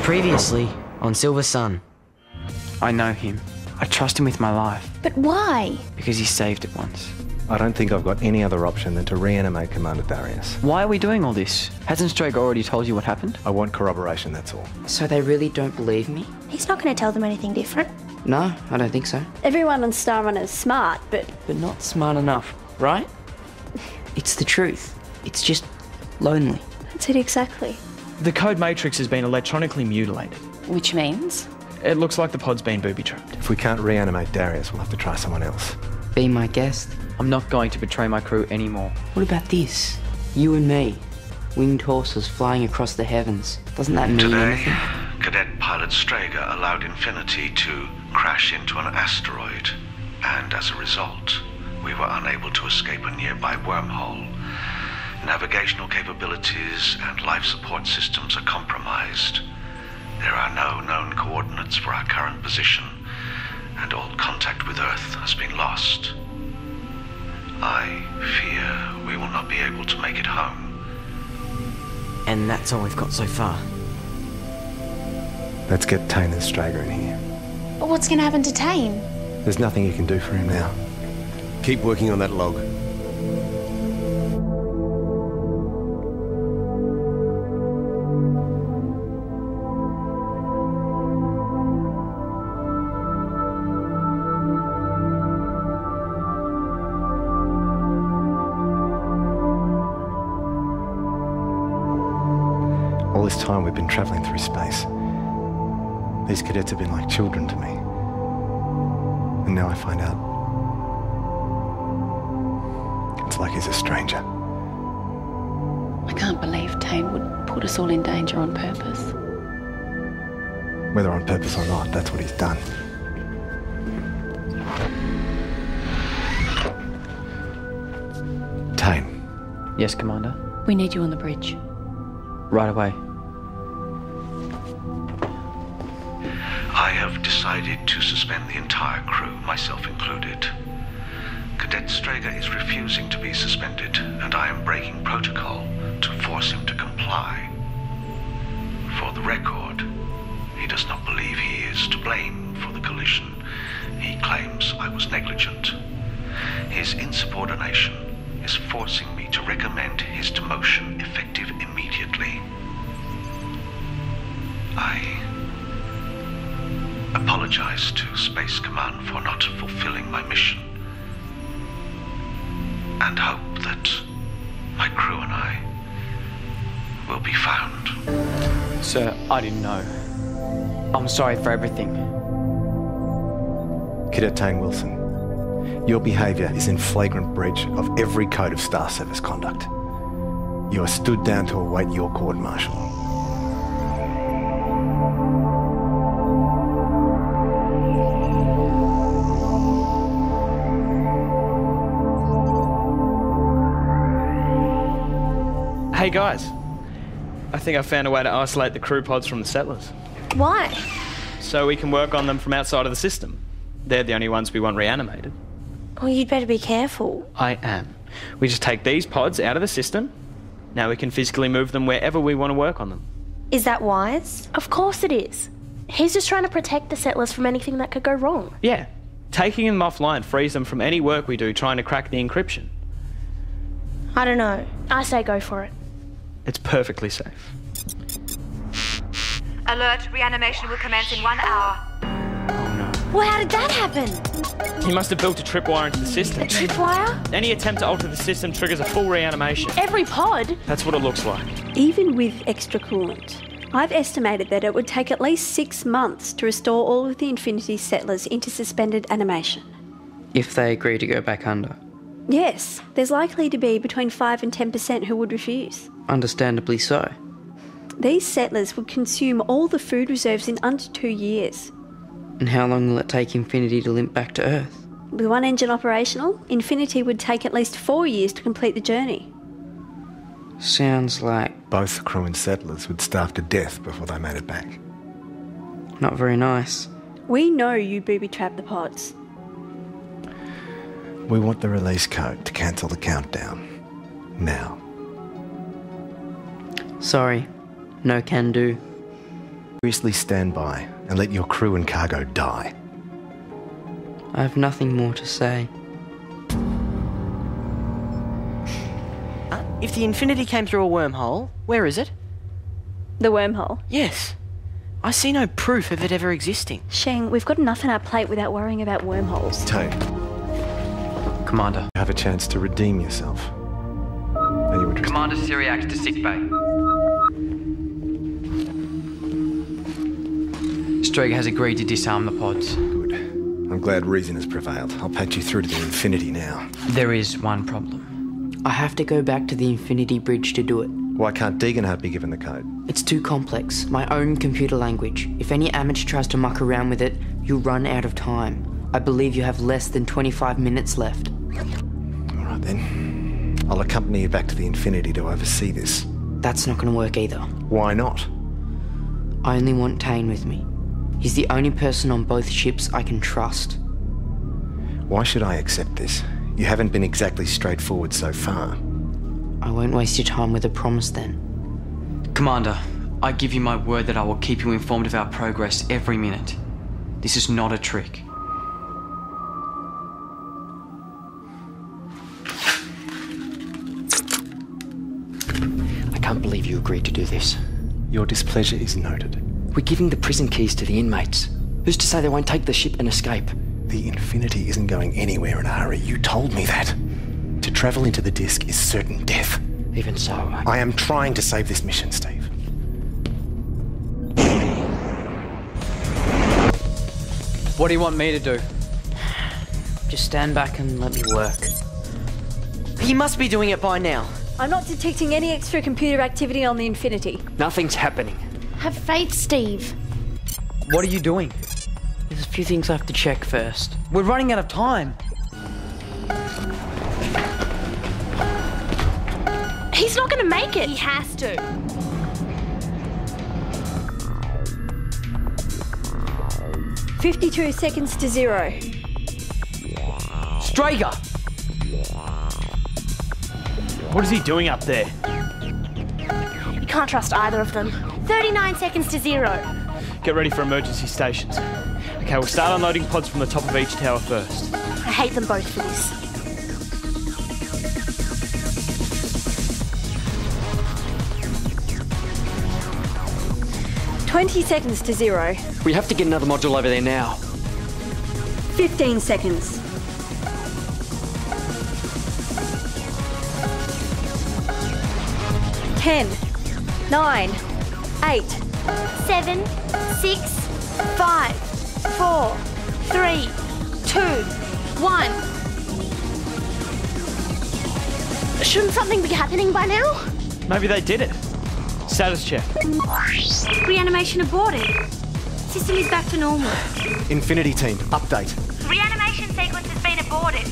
Previously on Silversun. I know him. I trust him with my life. But why? Because he saved it once. I don't think I've got any other option than to reanimate Commander Darius. Why are we doing all this? Hasn't Strake already told you what happened? I want corroboration, that's all. So they really don't believe me? He's not going to tell them anything different. No, I don't think so. Everyone on Starrunner is smart, but not smart enough, right? It's the truth. It's just lonely. that's it exactly. The code matrix has been electronically mutilated. Which means? It looks like the pod's been booby-trapped. If we can't reanimate Darius, we'll have to try someone else. Be my guest. I'm not going to betray my crew anymore. What about this? You and me. Winged horses flying across the heavens. Doesn't that mean anything? Cadet pilot Strager allowed Infinity to crash into an asteroid, and as a result, we were unable to escape a nearby wormhole. Navigational capabilities and life support systems are compromised. There are no known coordinates for our current position, and all contact with Earth has been lost. I fear we will not be able to make it home. And that's all we've got so far. Let's get Tane and Strager in here. But what's going to happen to Tane? There's nothing you can do for him now. Keep working on that log. All this time we've been travelling through space. These cadets have been like children to me. And now I find out it's like he's a stranger. I can't believe Tane would put us all in danger on purpose. Whether on purpose or not, that's what he's done. Tane. Yes, Commander? We need you on the bridge. Right away. I have decided to suspend the entire crew, myself included. Cadet Strager is refusing to be suspended, and I am breaking protocol to force him to comply. For the record, he does not believe he is to blame for the collision. He claims I was negligent. His insubordination is forcing me to recommend his demotion effective immediately. I apologize to Space Command for not fulfilling my mission, and hope that my crew and I will be found. Sir, I didn't know. I'm sorry for everything. Cadet Tane Wilson, your behaviour is in flagrant breach of every code of Star Service conduct. You are stood down to await your court-martial. Hey guys, I think I found a way to isolate the crew pods from the settlers. Why? So we can work on them from outside of the system. They're the only ones we want reanimated. Well, you'd better be careful. I am. We just take these pods out of the system. Now we can physically move them wherever we want to work on them. Is that wise? Of course it is. He's just trying to protect the settlers from anything that could go wrong. Yeah, taking them offline frees them from any work we do trying to crack the encryption. I don't know. I say go for it. It's perfectly safe. Alert, reanimation will commence in 1 hour. Oh no. Well, how did that happen? He must have built a tripwire into the system. A tripwire? Any attempt to alter the system triggers a full reanimation. Every pod? That's what it looks like. Even with extra coolant, I've estimated that it would take at least 6 months to restore all of the Infinity settlers into suspended animation. If they agree to go back under. Yes, there's likely to be between 5 and 10% who would refuse. Understandably so. These settlers would consume all the food reserves in under 2 years. And how long will it take Infinity to limp back to Earth? With one engine operational, Infinity would take at least 4 years to complete the journey. Sounds like... Both crew and settlers would starve to death before they made it back. Not very nice. We know you booby-trapped the pods. We want the release code to cancel the countdown. Now. Sorry. No can do. Seriously stand by and let your crew and cargo die. I have nothing more to say. If the Infinity came through a wormhole, where is it? The wormhole? Yes. I see no proof of it ever existing. Sheng, we've got enough on our plate without worrying about wormholes. Tane, Commander. you have a chance to redeem yourself. Are you interested? Commander Syriac to sickbay. Strega has agreed to disarm the pods. Good. I'm glad reason has prevailed. I'll patch you through to the Infinity now. There is one problem. I have to go back to the Infinity Bridge to do it. Why can't Deeganhart be given the code? It's too complex. My own computer language. If any amateur tries to muck around with it, you'll run out of time. I believe you have less than 25 minutes left. All right then. I'll accompany you back to the Infinity to oversee this. That's not going to work either. Why not? I only want Tane with me. He's the only person on both ships I can trust. Why should I accept this? You haven't been exactly straightforward so far. I won't waste your time with a promise then. Commander, I give you my word that I will keep you informed of our progress every minute. This is not a trick. I can't believe you agreed to do this. Your displeasure is noted. We're giving the prison keys to the inmates. Who's to say they won't take the ship and escape? The Infinity isn't going anywhere in a hurry. You told me that. To travel into the disk is certain death. Even so, I am trying to save this mission, Steve. What do you want me to do? Just stand back and let me work. He must be doing it by now. I'm not detecting any extra computer activity on the Infinity. nothing's happening. Have faith, Steve. What are you doing? There's a few things I have to check first. We're running out of time. He's not going to make it. He has to. "52 seconds to 0. Strega! What is he doing up there? You can't trust either of them. 39 seconds to 0. Get ready for emergency stations. Okay, we'll start unloading pods from the top of each tower first. I hate them both for this. "20 seconds to 0. We have to get another module over there now. 15 seconds. "10, 9, 8, 7, 6, 5, 4, 3, 2, 1. Shouldn't something be happening by now? Maybe they did it. Status check. Reanimation aborted. System is back to normal. Infinity team, update. Reanimation sequence has been aborted.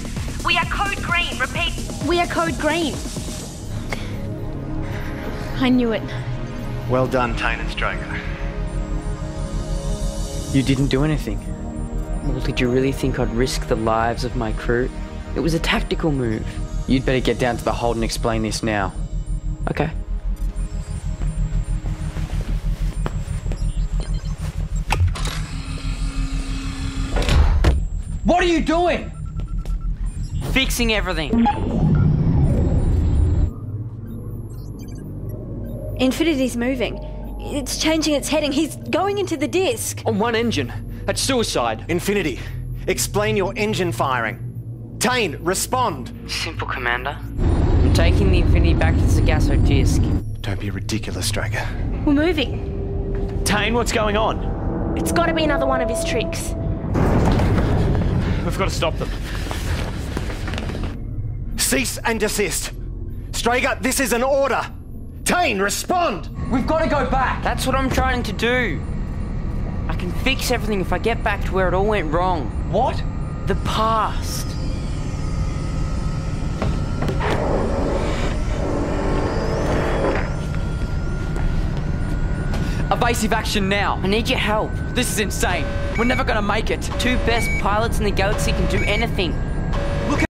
We are code green. Repeat. We are code green. I knew it. Well done, Tane and Strega. You didn't do anything. Well, did you really think I'd risk the lives of my crew? It was a tactical move. You'd better get down to the hold and explain this now. Okay. What are you doing? Fixing everything. Infinity's moving. It's changing its heading. He's going into the disk. On one engine. That's suicide. Infinity, explain your engine firing. Tane, respond. Simple, Commander. I'm taking the Infinity back to the Sagasso disk. Don't be ridiculous, Strega. We're moving. Tane, what's going on? It's got to be another one of his tricks. We've got to stop them. Cease and desist. Strega, this is an order. Tane, respond. We've got to go back. That's what I'm trying to do. I can fix everything if I get back to where it all went wrong. What? The past. Evasive action now. I need your help. This is insane. We're never gonna make it. Two best pilots in the galaxy can do anything.